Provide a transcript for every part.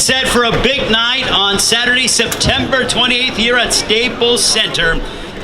set for a big night on Saturday, September 28th here at Staples Center.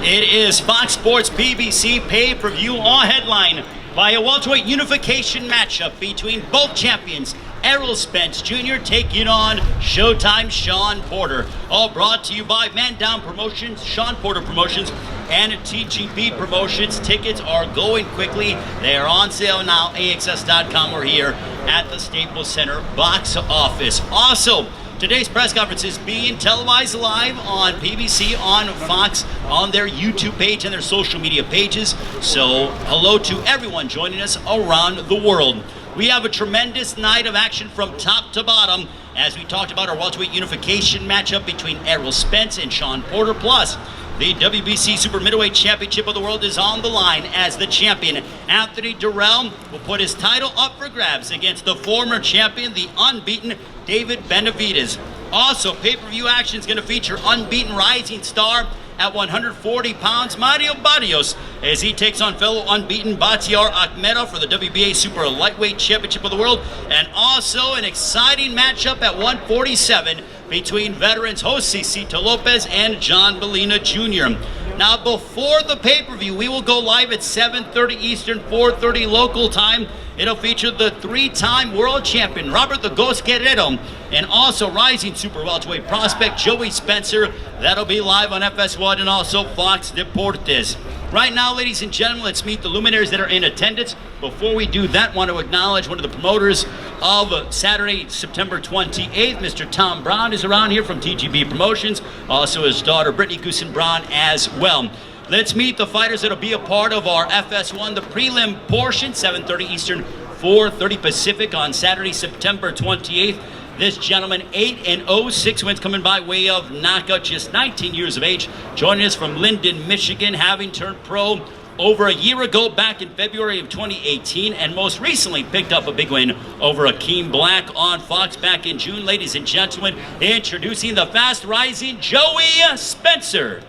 It is Fox Sports PBC pay-per-view, all headline by a welterweight unification matchup between both champions, Errol Spence Jr. taking on Showtime's Shawn Porter. All brought to you by Man Down Promotions, Shawn Porter Promotions, and TGB Promotions. Tickets are going quickly. They are on sale now. AXS.com. We're here at the Staples Center box office. Also, today's press conference is being televised live on PBC, on Fox, on their YouTube page and their social media pages. So hello to everyone joining us around the world. We have a tremendous night of action from top to bottom as we talked about our welterweight unification matchup between Errol Spence and Shawn Porter. Plus, the WBC Super Middleweight Championship of the World is on the line as the champion, Anthony Durrell, will put his title up for grabs against the former champion, the unbeaten David Benavidez. Also, pay-per-view action is going to feature unbeaten rising star at 140 pounds, Mario Barrios, as he takes on fellow unbeaten Batyar Akhmedov for the WBA Super Lightweight Championship of the World. And also an exciting matchup at 147 between veterans Jose Cito Lopez and John Molina Jr. Now, before the pay-per-view, we will go live at 7:30 Eastern, 4:30 local time. It'll feature the three-time world champion, Robert the Ghost Guerrero, and also rising super welterweight prospect, Joey Spencer. That'll be live on FS1 and also Fox Deportes. Right now, ladies and gentlemen, let's meet the luminaries that are in attendance. Before we do that, I want to acknowledge one of the promoters of Saturday, September 28th. Mr. Tom Brown is around here from TGB Promotions. Also his daughter, Brittany Goosen Brown, as well. Let's meet the fighters that'll be a part of our FS1, the prelim portion, 7:30 Eastern, 4:30 Pacific on Saturday, September 28th. This gentleman, 8-0, 6 wins coming by way of knockout, just 19 years of age. Joining us from Linden, Michigan, having turned pro over a year ago back in February of 2018, and most recently picked up a big win over Akeem Black on Fox back in June. Ladies and gentlemen, introducing the fast-rising Joey Spencer.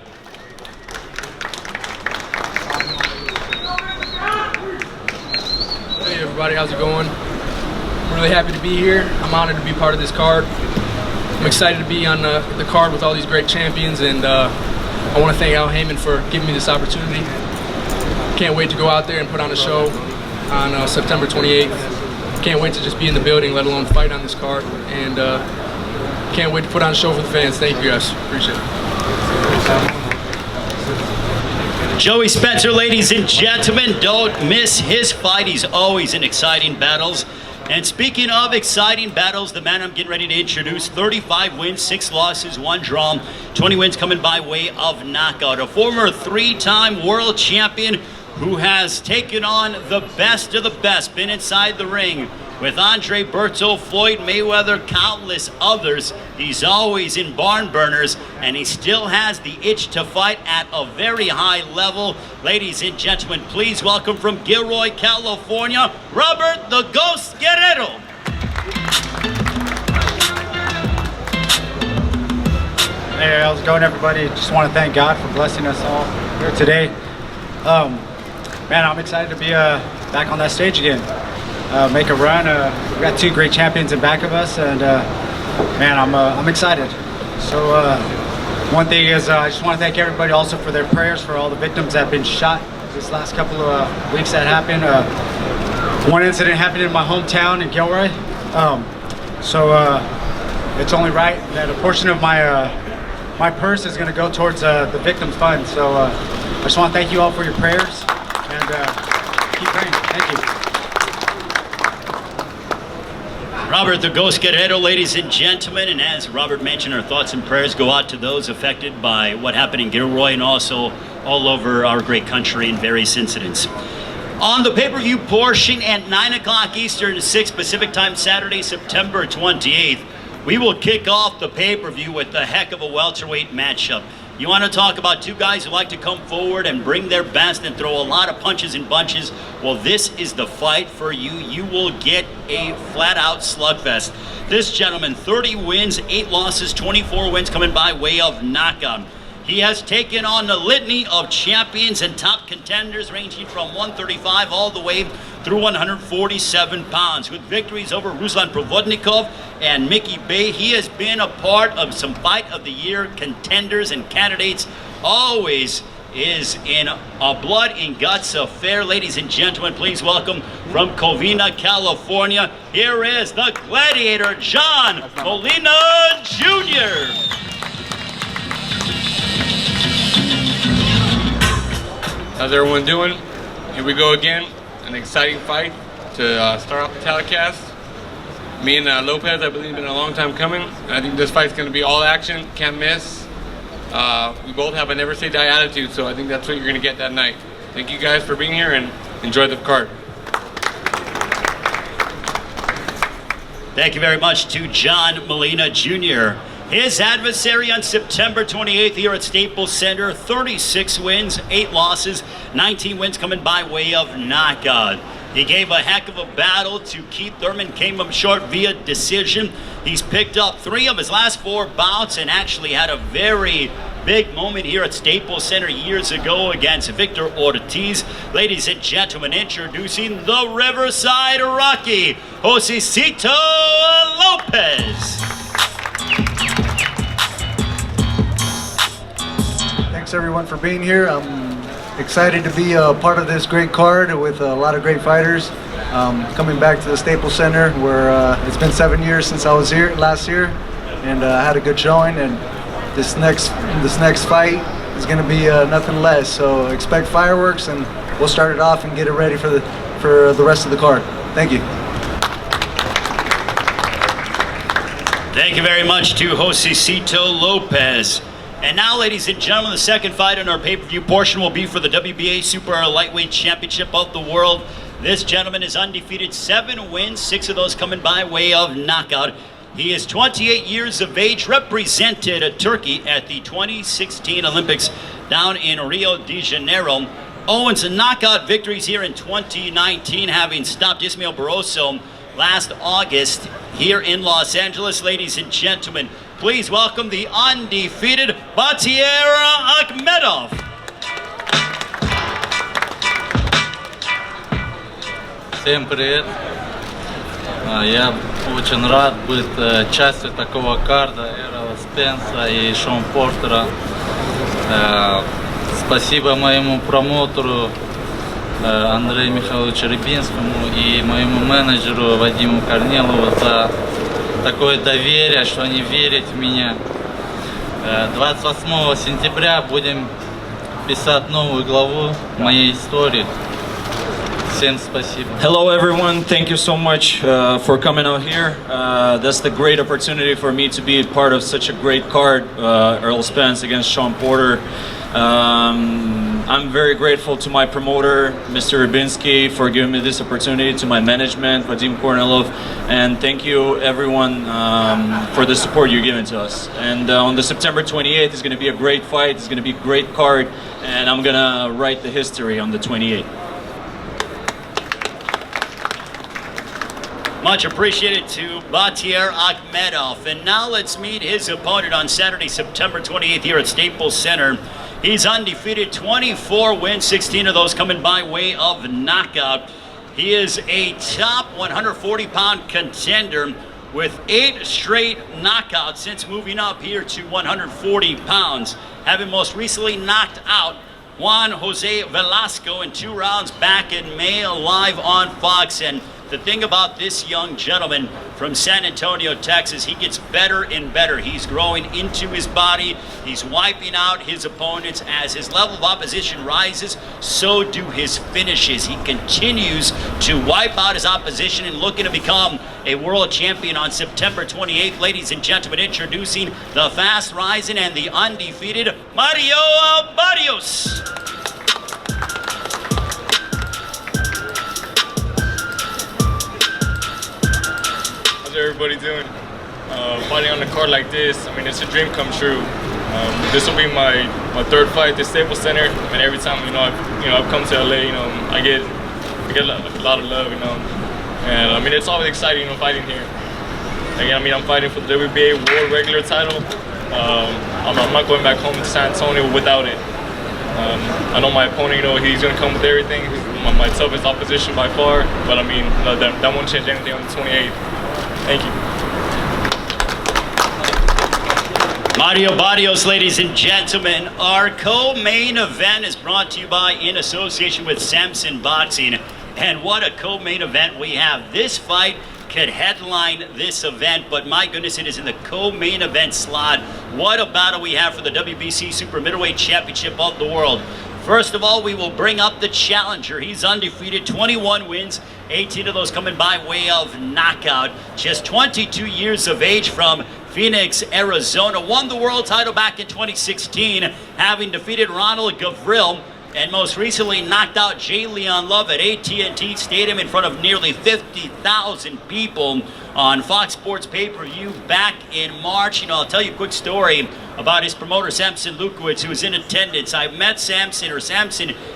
Hey everybody, how's it going? I'm really happy to be here. I'm honored to be part of this card. I'm excited to be on the card with all these great champions, and I want to thank Al Heyman for giving me this opportunity. Can't wait to go out there and put on a show on September 28th. Can't wait to just be in the building, let alone fight on this card, and can't wait to put on a show for the fans. Thank you guys, appreciate it. Joey Spencer, ladies and gentlemen, don't miss his fight. He's always in exciting battles. And speaking of exciting battles, the man I'm getting ready to introduce, 35 wins, 6 losses, 1 draw, 20 wins coming by way of knockout. A former 3-time world champion who has taken on the best of the best, been inside the ring with Andre Berto, Floyd Mayweather, countless others. He's always in barn burners, and he still has the itch to fight at a very high level. Ladies and gentlemen, please welcome from Gilroy, California, Robert the Ghost Guerrero. Hey, how's it going, everybody? Just want to thank God for blessing us all here today. Man, I'm excited to be back on that stage again. Make a run. We got 2 great champions in back of us, and man, I'm excited. So one thing is, I just want to thank everybody also for their prayers for all the victims that have been shot this last couple of weeks that happened. One incident happened in my hometown in Gilroy, so it's only right that a portion of my purse is going to go towards the victim fund. So I just want to thank you all for your prayers, and keep praying. Thank you. Robert the Ghost Guerrero, ladies and gentlemen, and as Robert mentioned, our thoughts and prayers go out to those affected by what happened in Gilroy and also all over our great country in various incidents. On the pay-per-view portion at 9 o'clock Eastern, 6 Pacific time, Saturday, September 28th, we will kick off the pay-per-view with a heck of a welterweight matchup. You want to talk about 2 guys who like to come forward and bring their best and throw a lot of punches and bunches? Well, this is the fight for you. You will get a flat-out slugfest. This gentleman, 30 wins, 8 losses, 24 wins coming by way of knockout. He has taken on the litany of champions and top contenders ranging from 135 all the way through 147 pounds. With victories over Ruslan Provodnikov and Mickey Bay, he has been a part of some Fight of the Year contenders and candidates. Always is in a blood and guts affair. Ladies and gentlemen, please welcome from Covina, California, here is the Gladiator, Shawn Molina Jr. How's everyone doing? Here we go again, an exciting fight to start off the telecast. Me and Lopez, I believe, been a long time coming. I think this fight's going to be all action, can't miss. We both have a never say die attitude, so I think that's what you're going to get that night. Thank you guys for being here and enjoy the card. Thank you very much to Shawn Molina Jr. His adversary on September 28th here at Staples Center, 36 wins, 8 losses, 19 wins coming by way of knockout. He gave a heck of a battle to Keith Thurman, came up short via decision. He's picked up 3 of his last 4 bouts and actually had a very big moment here at Staples Center years ago against Victor Ortiz. Ladies and gentlemen, introducing the Riverside Rocky, Josecito Lopez. Thanks everyone for being here. I'm excited to be a part of this great card with a lot of great fighters. Coming back to the Staples Center, where it's been 7 years since I was here last year, and I had a good showing. And this next fight is going to be nothing less. So expect fireworks, and we'll start it off and get it ready for the rest of the card. Thank you. Thank you very much to Josecito Lopez. And now, ladies and gentlemen, the second fight in our pay-per-view portion will be for the WBA Super Lightweight Championship of the World. This gentleman is undefeated, 7 wins, 6 of those coming by way of knockout. He is 28 years of age, represented Turkey at the 2016 Olympics down in Rio de Janeiro. Owens and knockout victories here in 2019, having stopped Ismael Barroso last August here in Los Angeles. Ladies and gentlemen, please welcome the undefeated Batier Akhmedov. Всем привет! Я очень рад быть частью такого карда Эррола Спенса и Шон Портера. Спасибо моему промоутеру Андрею Михайловичу Рябинскому и моему менеджеру Вадиму Корнилову за такое доверие, что они верят в меня. 28 сентября будем писать новую главу моей истории. Всем спасибо. Hello everyone, thank you so much for coming out here. That's the great opportunity for me to be part of such a great card, Errol Spence against Shawn Porter. I'm very grateful to my promoter, Mr. Rybinski, for giving me this opportunity, to my management, Vadim Kornilov, and thank you everyone for the support you're giving to us. And on the September 28th, it's going to be a great fight, it's going to be a great card, and I'm going to write the history on the 28th. Much appreciated to Batier Akhmedov. And now let's meet his opponent on Saturday, September 28th here at Staples Center. He's undefeated, 24 wins, 16 of those coming by way of knockout. He is a top 140-pound contender with 8 straight knockouts since moving up here to 140 pounds, having most recently knocked out Juan Jose Velasco in 2 rounds back in May, live on Fox. And the thing about this young gentleman from San Antonio, Texas, he gets better and better. He's growing into his body. He's wiping out his opponents. As his level of opposition rises, so do his finishes. He continues to wipe out his opposition and looking to become a world champion on September 28th. Ladies and gentlemen, introducing the fast rising and the undefeated Mario Barrios. How's everybody doing? Fighting on a card like this, I mean, it's a dream come true. This will be my 3rd fight at the Staples Center, and every time I've come to LA, I get a lot of love, and I mean, it's always exciting, fighting here. Again, I mean, I'm fighting for the WBA World Regular title, I'm not going back home to San Antonio without it. I know my opponent, you know, he's going to come with everything. My toughest opposition by far, but I mean, that won't change anything on the 28th. Thank you. Mario Barrios, ladies and gentlemen, our co-main event is brought to you by in association with Samson Boxing. And what a co-main event we have. This fight could headline this event, but my goodness, it is in the co-main event slot. What a battle we have for the WBC Super Middleweight Championship of the World. First of all, we will bring up the challenger. He's undefeated, 21 wins, 18 of those coming by way of knockout. Just 22 years of age from Phoenix, Arizona. Won the world title back in 2016, having defeated Ronald Gavril, and most recently knocked out J. Leon Love at AT&T Stadium in front of nearly 50,000 people on Fox Sports pay-per-view back in March. You know, I'll tell you a quick story about his promoter, Samson Lukowicz, who was in attendance. I met Samson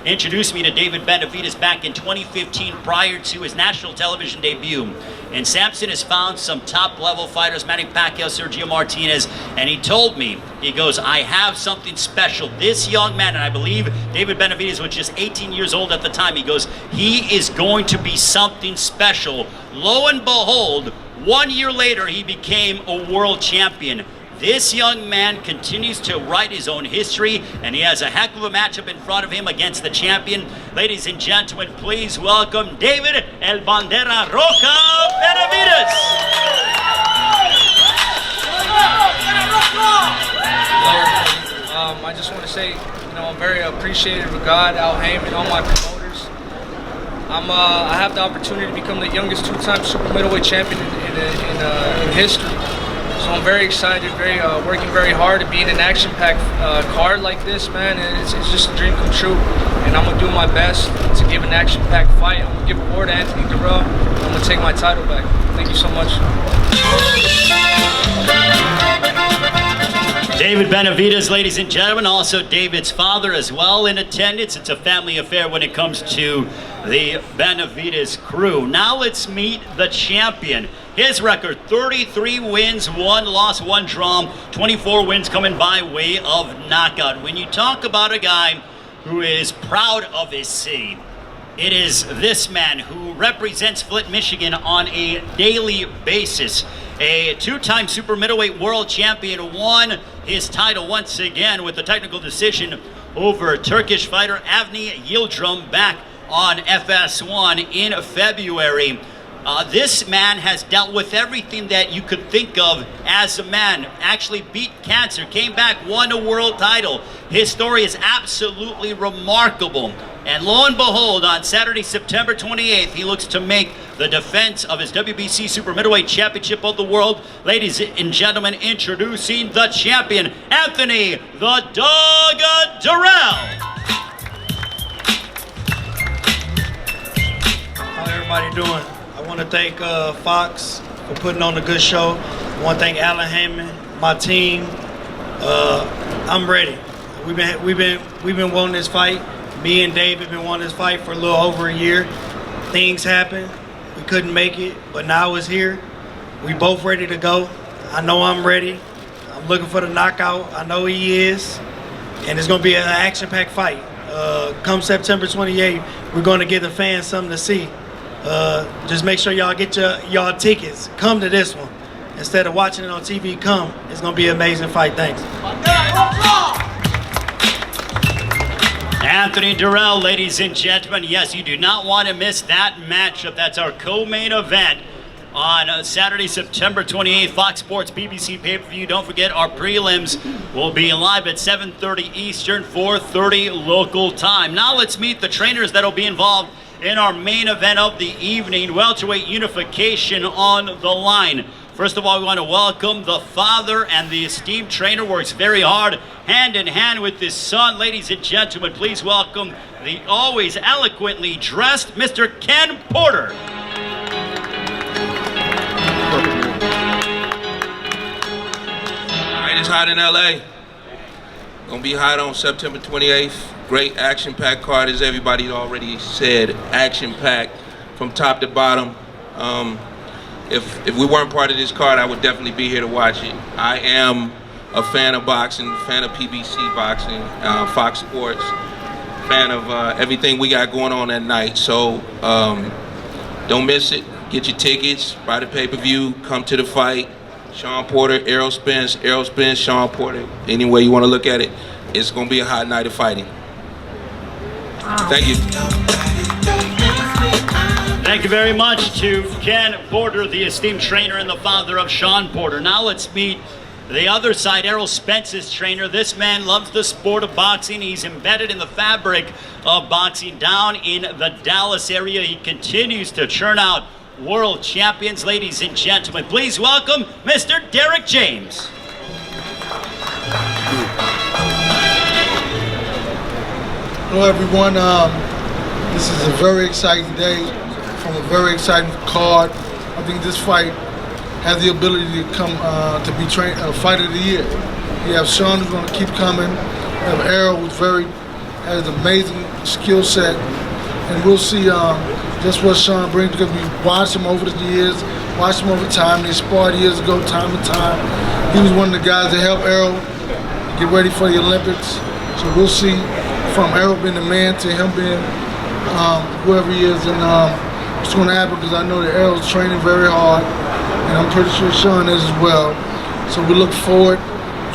introduced me to David Benavidez back in 2015 prior to his national television debut. And Samson has found some top-level fighters, Manny Pacquiao, Sergio Martinez, and he told me, he goes, I have something special. This young man, and I believe David Benavidez was just 18 years old at the time, he goes, he is going to be something special. Lo and behold, 1 year later, he became a world champion. This young man continues to write his own history, and he has a heck of a matchup in front of him against the champion. Ladies and gentlemen, please welcome David El Bandera Roca Benavidez. I just want to say, you know, I'm very appreciative of God, Al Heyman, and all my promoters. I have the opportunity to become the youngest two-time super middleweight champion in history. So I'm very excited, working very hard to be in an action-packed card like this, man. And it's just a dream come true. And I'm gonna do my best to give an action-packed fight. I'm gonna give a war to Anthony Durrell. I'm gonna take my title back. Thank you so much. David Benavidez, ladies and gentlemen, also David's father as well in attendance. It's a family affair when it comes to the Benavidez crew. Now let's meet the champion. His record, 33 wins, 1 loss, 1 draw, 24 wins coming by way of knockout. When you talk about a guy who is proud of his city, it is this man who represents Flint, Michigan on a daily basis. A 2-time super middleweight world champion, won his title once again with a technical decision over Turkish fighter Avni Yildirim back on FS1 in February. This man has dealt with everything that you could think of as a man. Actually beat cancer, came back, won a world title. His story is absolutely remarkable. And lo and behold, on Saturday, September 28th, he looks to make the defense of his WBC Super Middleweight Championship of the World. Ladies and gentlemen, introducing the champion, Anthony the Dog Durrell. How everybody doing? I want to thank Fox for putting on a good show. I want to thank Alan Heyman, my team. I'm ready. We've been wanting this fight. Me and Dave have been wanting this fight for a little over a year. Things happened. We couldn't make it, but now it's here. We both ready to go. I know I'm ready. I'm looking for the knockout. I know he is. And it's going to be an action-packed fight. Come September 28th, we're going to give the fans something to see. Just make sure y'all get y'all tickets. Come to this one. Instead of watching it on TV, come. It's going to be an amazing fight. Thanks. Anthony Durrell, ladies and gentlemen. Yes, you do not want to miss that matchup. That's our co-main event on Saturday, September 28th, Fox Sports BBC pay-per-view. Don't forget, our prelims will be live at 7:30 Eastern, 4:30 local time. Now let's meet the trainers that will be involved in our main event of the evening, welterweight unification on the line. First of all, we want to welcome the father, and the esteemed trainer works very hard, hand in hand with his son. Ladies and gentlemen, please welcome the always eloquently dressed Mr. Ken Porter. All right, it's hot in LA. Gonna be hot on September 28th. Great action-packed card, as everybody already said. Action-packed from top to bottom. If we weren't part of this card, I would definitely be here to watch it. I am a fan of boxing, fan of PBC boxing, Fox Sports, fan of everything we got going on that night. So don't miss it. Get your tickets, buy the pay-per-view, come to the fight. Shawn Porter, Errol Spence, Shawn Porter. Any way you want to look at it, it's going to be a hot night of fighting. Thank you. Thank you very much to Ken Porter, the esteemed trainer and the father of Shawn Porter. Now let's meet the other side, Errol Spence's trainer. This man loves the sport of boxing. He's embedded in the fabric of boxing down in the Dallas area. He continues to churn out world champions. Ladies and gentlemen, please welcome Mr. Derek James. Hello everyone, this is a very exciting day from a very exciting card. I think this fight has the ability to come to be fight of the year. You have Shawn who's going to keep coming. You have Errol who's has an amazing skill set, and we'll see just what Shawn brings because we watched him over the years, watched him over time. They sparred years ago, time and time. He was one of the guys that helped Errol get ready for the Olympics. So we'll see from Errol being the man to him being whoever he is, and what's going to happen because I know that Errol's training very hard, and I'm pretty sure Shawn is as well. So we look forward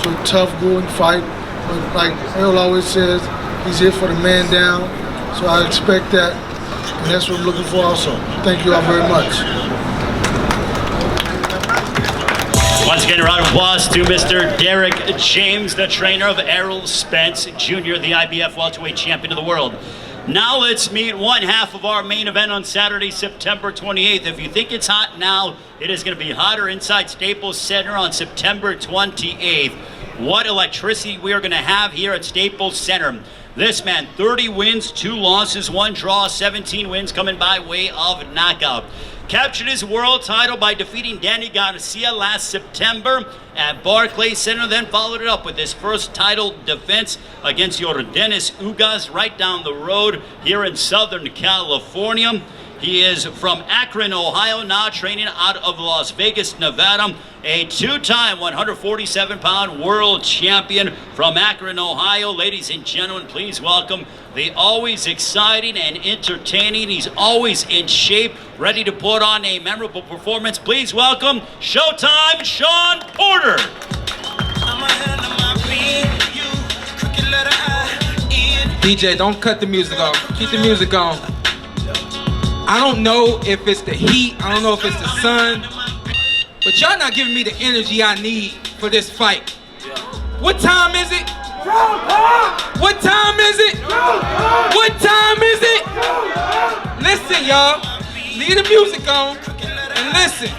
to a tough, grueling fight. But like Errol always says, he's here for the man down. So I expect that, and that's what I'm looking for also. Thank you all very much. Once again, a round of applause to Mr. Derek James, the trainer of Errol Spence Jr., the IBF welterweight champion of the world. Now let's meet one half of our main event on Saturday, September 28th. If you think it's hot now, it is going to be hotter inside Staples Center on September 28th. What electricity we are going to have here at Staples Center. This man, 30 wins, 2 losses, 1 draw, 17 wins coming by way of knockout. Captured his world title by defeating Danny Garcia last September at Barclays Center, then followed it up with his first title defense against Yordenis Ugas right down the road here in Southern California. He is from Akron, Ohio, now training out of Las Vegas, Nevada. A 2-time 147-pound world champion from Akron, Ohio. Ladies and gentlemen, please welcome the always exciting and entertaining. He's always in shape, ready to put on a memorable performance. Please welcome Showtime Shawn Porter. DJ, don't cut the music off. Keep the music on. I don't know if it's the heat, I don't know if it's the sun, but y'all not giving me the energy I need for this fight. What time is it? What time is it? What time is it? Listen, y'all. Leave the music on and listen.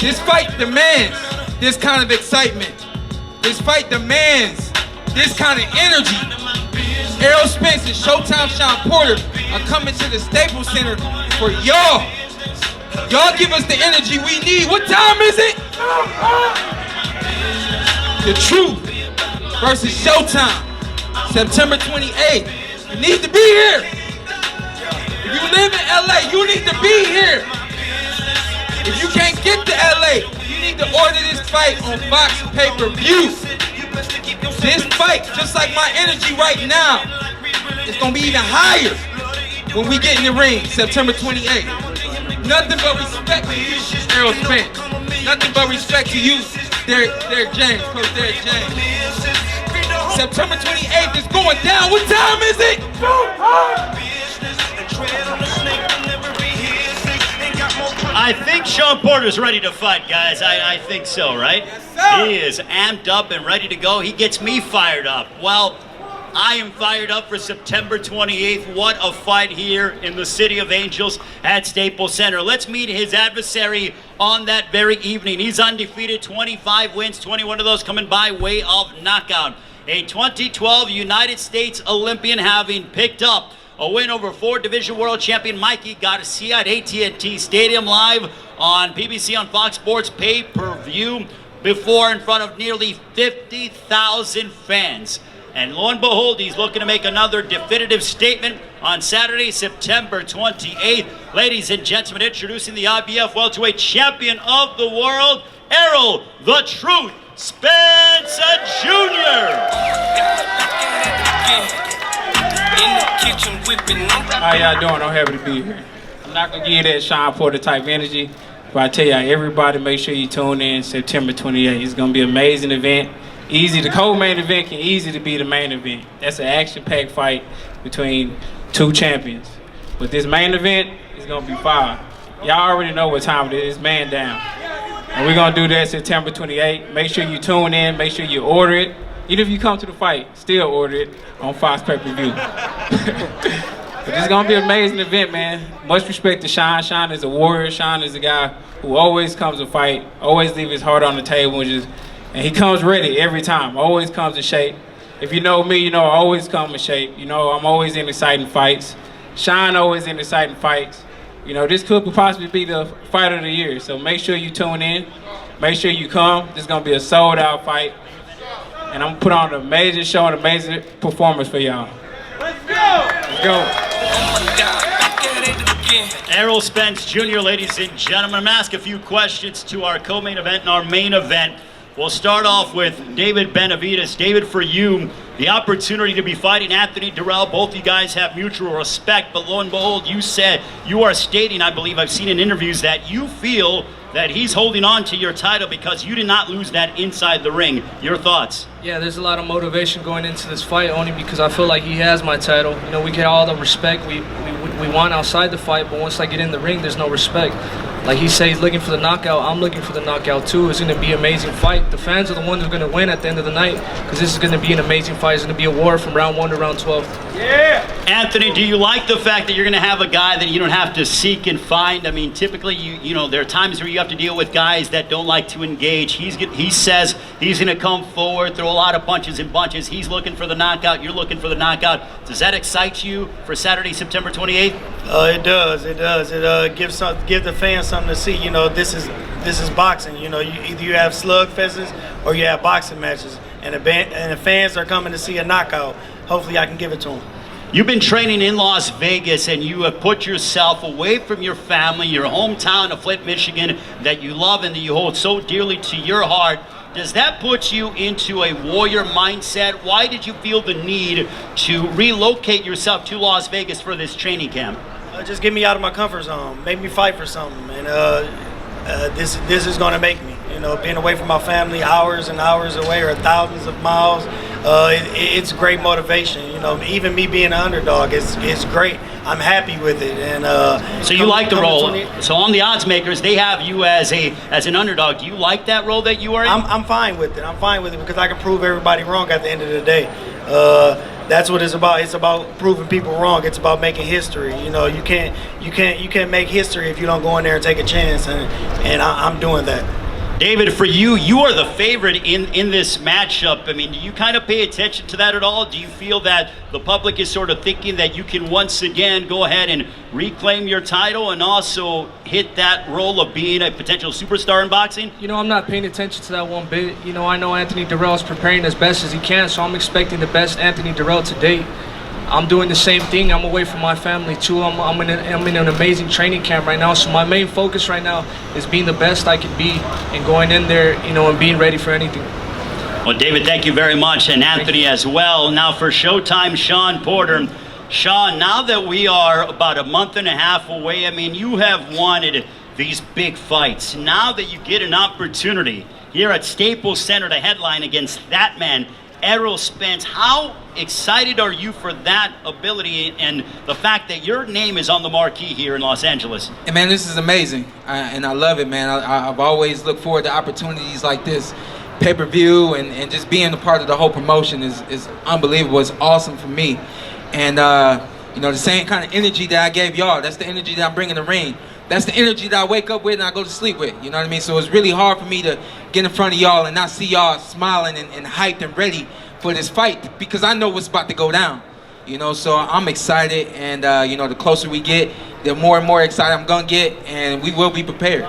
This fight demands this kind of excitement. This fight demands this kind of energy. Errol Spence and Showtime Shawn Porter are coming to the Staples Center for y'all. Y'all give us the energy we need. What time is it? The Truth versus Showtime, September 28th. You need to be here. If you live in LA, you need to be here. If you can't get to LA, you need to order this fight on Fox pay-per-view. This fight, just like my energy right now, it's gonna be even higher when we get in the ring, September 28th. Nothing but respect to you, Errol Spence. Nothing but respect to you, Derek James, Coach Derek James. September 28th is going down. What time is it? I think Shawn Porter's ready to fight, guys. I think so, right? Yes, sir. He is amped up and ready to go. He gets me fired up. Well, I am fired up for September 28th. What a fight here in the City of Angels at Staples Center. Let's meet his adversary on that very evening. He's undefeated, 25 wins, 21 of those coming by way of knockout. A 2012 United States Olympian, having picked up a win over 4 Division World Champion Mikey Garcia at AT&T Stadium, live on PBC on Fox Sports pay-per-view, before in front of nearly 50,000 fans. And lo and behold, he's looking to make another definitive statement on Saturday, September 28th. Ladies and gentlemen, introducing the IBF welterweight champion of the world, Errol the Truth Spence Jr. How y'all doing? I'm happy to be here. I'm not gonna give you that Shawn Porter type energy, but I tell y'all, everybody, make sure you tune in September 28th. It's gonna be an amazing event. Easy, the co-main event can easy to be the main event. That's an action-packed fight between two champions. But this main event is gonna be fire. Y'all already know what time it is. It's man down. And we're gonna do that September 28th. Make sure you tune in, make sure you order it. Even if you come to the fight, still order it on Fox Pay-Per-View. But this is gonna be an amazing event, man. Much respect to Shawn. Shawn is a warrior. Shawn is a guy who always comes to fight, always leave his heart on the table, and he comes ready every time. Always comes in shape. If you know me, you know I always come in shape. You know I'm always in exciting fights. Shawn always in exciting fights. You know, this could possibly be the fight of the year. So make sure you tune in. Make sure you come. This is gonna be a sold out fight. And I'm gonna put on an amazing show and amazing performance for y'all. Let's go! Let's go. Errol Spence Jr., ladies and gentlemen. I'm gonna ask a few questions to our co-main event and our main event. We'll start off with David Benavidez. David, for you, the opportunity to be fighting Anthony Durrell, both you guys have mutual respect, but lo and behold, you are stating, I believe I've seen in interviews, that you feel that he's holding on to your title because you did not lose that inside the ring. Your thoughts? Yeah, there's a lot of motivation going into this fight, only because I feel like he has my title. You know, we get all the respect we want outside the fight, but once I get in the ring, there's no respect. Like he says, he's looking for the knockout. I'm looking for the knockout too. It's going to be an amazing fight. The fans are the ones who are going to win at the end of the night, because this is going to be an amazing fight. It's going to be a war from round 1 to round 12. Yeah! Anthony, do you like the fact that you're going to have a guy that you don't have to seek and find? I mean, typically, you know, there are times where you have to deal with guys that don't like to engage. He says he's going to come forward, throw a lot of punches and bunches. He's looking for the knockout. You're looking for the knockout. Does that excite you for Saturday, September 28th? It does. It does. It give the fans something to see. You know, this is boxing. You know, either you have slugfests or you have boxing matches, and the fans are coming to see a knockout. Hopefully, I can give it to them. You've been training in Las Vegas, and you have put yourself away from your family, your hometown of Flint, Michigan, that you love and that you hold so dearly to your heart. Does that put you into a warrior mindset? Why did you feel the need to relocate yourself to Las Vegas for this training camp? Just get me out of my comfort zone, make me fight for something, and this is going to make me. You know, being away from my family, hours and hours away, or thousands of miles, it's great motivation. You know, even me being an underdog, it's great. I'm happy with it. And so you like the role. So on the odds makers, they have you as an underdog. Do you like that role that you are in? I'm fine with it. I'm fine with it because I can prove everybody wrong at the end of the day. That's what it's about. It's about proving people wrong. It's about making history. You know, you can't make history if you don't go in there and take a chance. And I'm doing that. David, for you, you are the favorite in this matchup. I mean, do you kind of pay attention to that at all? Do you feel that the public is sort of thinking that you can once again go ahead and reclaim your title and also hit that role of being a potential superstar in boxing? You know, I'm not paying attention to that one bit. You know, I know Anthony Durrell is preparing as best as he can, so I'm expecting the best Anthony Durrell to date. I'm doing the same thing. I'm away from my family too. I'm in an amazing training camp right now. So my main focus right now is being the best I can be and going in there, you know, and being ready for anything. Well, David, thank you very much, and Anthony as well. Now for Showtime, Shawn Porter. Shawn, now that we are about a month and a half away, I mean, you have wanted these big fights. Now that you get an opportunity here at Staples Center to headline against that man, Errol Spence, how excited are you for that ability and the fact that your name is on the marquee here in Los Angeles? And man, this is amazing, and I love it, man. I've always looked forward to opportunities like this, pay-per-view, and just being a part of the whole promotion is unbelievable. It's awesome for me, and you know, the same kind of energy that I gave y'all, that's the energy that I'm bringing to the ring. That's the energy that I wake up with and I go to sleep with, you know what I mean? So it's really hard for me to get in front of y'all and not see y'all smiling and hyped and ready for this fight, because I know what's about to go down, you know? So I'm excited, and you know, the closer we get, the more and more excited I'm gonna get, and we will be prepared.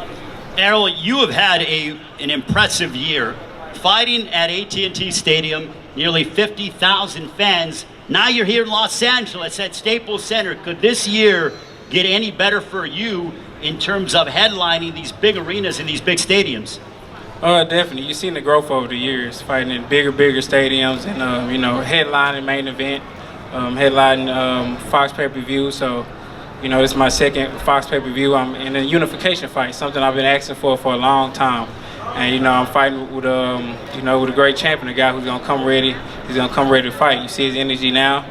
Errol, you have had an impressive year, fighting at AT&T Stadium, nearly 50,000 fans. Now you're here in Los Angeles at Staples Center. Could this year get any better for you in terms of headlining these big arenas and these big stadiums? Definitely. You've seen the growth over the years, fighting in bigger stadiums, and you know, headlining main event, headlining Fox pay-per-view. So, you know, it's my second Fox pay-per-view. I'm in a unification fight, something I've been asking for a long time. And you know, I'm fighting with you know, with a great champion, a guy who's gonna come ready. He's gonna come ready to fight. You see his energy now.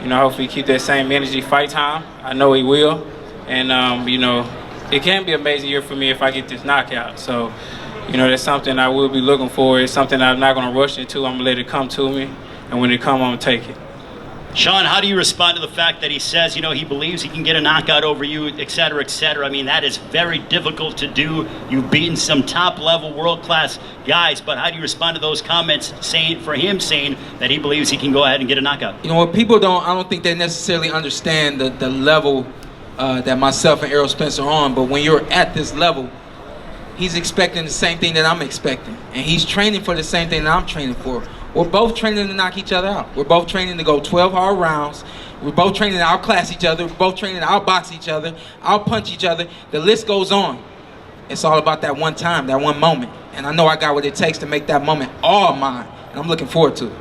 You know, hopefully keep that same energy fight time. I know he will. And you know, it can be an amazing year for me if I get this knockout. So, you know, that's something I will be looking for. It's something I'm not going to rush into. I'm going to let it come to me. And when it comes, I'm going to take it. Shawn, how do you respond to the fact that he says, you know, he believes he can get a knockout over you, et cetera, et cetera? I mean, that is very difficult to do. You've beaten some top-level, world-class guys. But how do you respond to those comments saying that he believes he can go ahead and get a knockout? You know what, people I don't think they necessarily understand the level that myself and Errol Spence are on. But when you're at this level, he's expecting the same thing that I'm expecting. And he's training for the same thing that I'm training for. We're both training to knock each other out. We're both training to go 12 hard rounds. We're both training to outclass each other. We're both training to outbox each other, outpunch each other. The list goes on. It's all about that one time, that one moment. And I know I got what it takes to make that moment all mine. And I'm looking forward to it.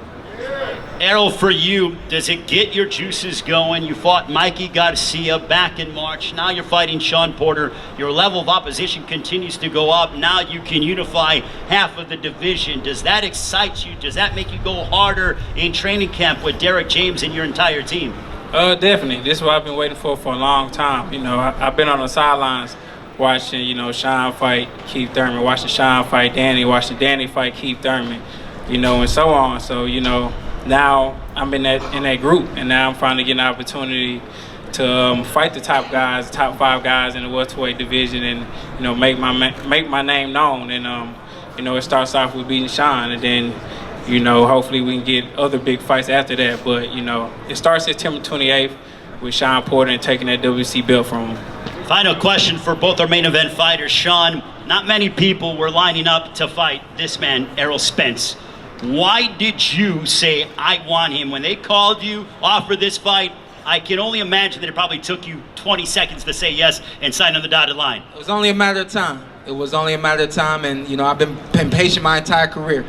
Errol, for you, does it get your juices going? You fought Mikey Garcia back in March. Now you're fighting Shawn Porter. Your level of opposition continues to go up. Now you can unify half of the division. Does that excite you? Does that make you go harder in training camp with Derek James and your entire team? Definitely. This is what I've been waiting for a long time. You know, I've been on the sidelines watching, you know, Shawn fight Keith Thurman, watching Shawn fight Danny, watching Danny fight Keith Thurman, you know, and so on. So, you know, now I'm in that group, and now I'm finally getting an opportunity to fight the top guys, top 5 guys in the welterweight division, and you know, make my name known. And you know, it starts off with beating Shawn, and then you know, hopefully we can get other big fights after that. But you know, it starts September 28th with Shawn Porter and taking that WC belt from him. Final question for both our main event fighters. Shawn, not many people were lining up to fight this man, Errol Spence. Why did you say, I want him? When they called you, offered this fight, I can only imagine that it probably took you 20 seconds to say yes and sign on the dotted line. It was only a matter of time. It was only a matter of time, and you know, I've been patient my entire career.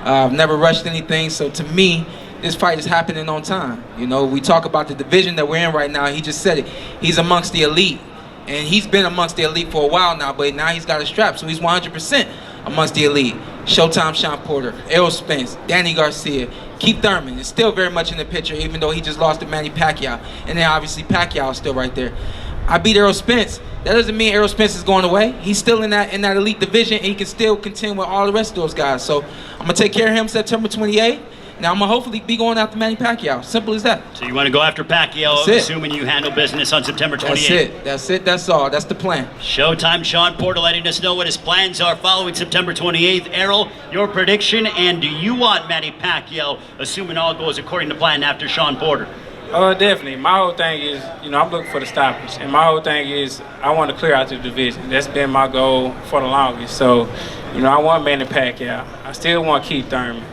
I've never rushed anything, so to me, this fight is happening on time. You know, we talk about the division that we're in right now. He just said it. He's amongst the elite, and he's been amongst the elite for a while now, but now he's got a strap, so he's 100% amongst the elite. Showtime Shawn Porter, Errol Spence, Danny Garcia, Keith Thurman is still very much in the picture, even though he just lost to Manny Pacquiao. And then obviously Pacquiao is still right there. I beat Errol Spence. That doesn't mean Errol Spence is going away. He's still in that elite division, and he can still contend with all the rest of those guys. So I'm gonna take care of him September 28th. Now I'm gonna hopefully be going after Manny Pacquiao. Simple as that. So you want to go after Pacquiao, assuming you handle business on September 28th. That's it. That's it. That's all. That's the plan. Showtime Shawn Porter letting us know what his plans are following September 28th. Errol, your prediction, and do you want Manny Pacquiao, assuming all goes according to plan, after Shawn Porter? Definitely. My whole thing is, you know, I'm looking for the stoppage. And my whole thing is, I want to clear out the division. That's been my goal for the longest. So, you know, I want Manny Pacquiao. I still want Keith Thurman.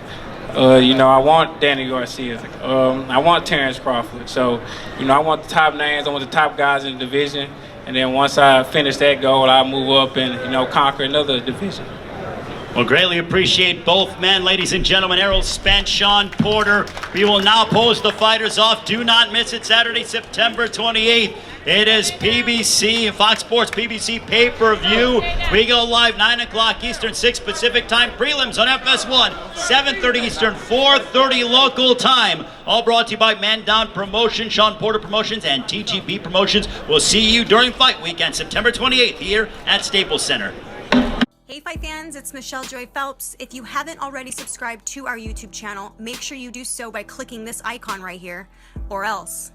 You know, I want Danny Garcia. I want Terrence Crawford. So, you know, I want the top names. I want the top guys in the division. And then once I finish that goal, I'll move up and, you know, conquer another division. Well, greatly appreciate both men, ladies and gentlemen. Errol Spence, Shawn Porter. We will now pose the fighters off. Do not miss it, Saturday, September 28th. It is PBC, Fox Sports PBC pay-per-view. We go live 9 o'clock Eastern, 6 Pacific time. Prelims on FS1, 7:30 Eastern, 4:30 local time. All brought to you by Man Down Promotions, Shawn Porter Promotions, and TGB Promotions. We'll see you during fight weekend, September 28th, here at Staples Center. Hey Fight fans, it's Michelle Joy Phelps. If you haven't already subscribed to our YouTube channel, make sure you do so by clicking this icon right here, or else.